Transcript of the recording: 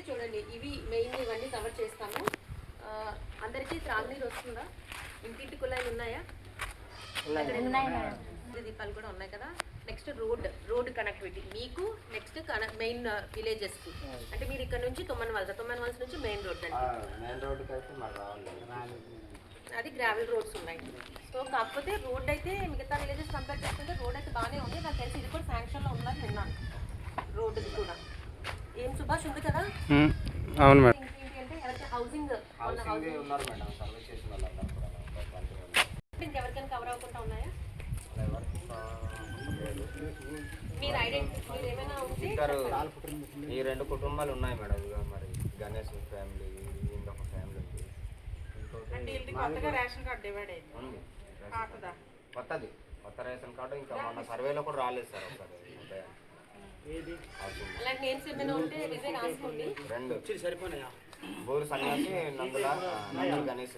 చూడండి ఇవి మెయిన్ ఇవన్నీ కవర్ చేస్తాము. అందరికీ త్రాగునీరు వస్తుందా? ఇంటింటి కుళాయిలు ఉన్నాయా? దీపాలు కూడా ఉన్నాయి కదా. నెక్స్ట్ రోడ్ కనెక్టివిటీ మీకు నెక్స్ట్ మెయిన్ విలేజెస్కి అంటే మీరు ఇక్కడ నుంచి తొమ్మన్ వలస నుంచి మెయిన్ రోడ్ అది గ్రావెల్ రోడ్స్ ఉన్నాయి. సో కాకపోతే రోడ్ అయితే మిగతా విలేజెస్ కంపేర్ చేసుకుంటే రోడ్ అయితే బాగానే ఉంది. నాకు తెలిసి ఇది కూడా శాంక్షన్లో ఉందని విన్నాను. రోడ్డు కూడా ఏం సుభాష్ ఉంది కదా. అవును మేడం. అంటే ఎవరైతే హౌసింగ్ ఇంకెవరికైనా కవర్ అవ్వకుండా ఉన్నాయా? మీరు ఐడెంటిటీ ఏమైనా ఉంటే ఈ 2 కుటుంబాలు ఉన్నాయి మేడం. మరి గణేష్ ఫ్యామిలీ ఇంకొక ఫ్యామిలీ కొత్త రేషన్ కార్డు ఇంకా మన సర్వేలో కూడా రాలేదు సార్. ఒకసారి 2 సరిపోయినాయా? బోరు సన్యాసి నందుల గణేష్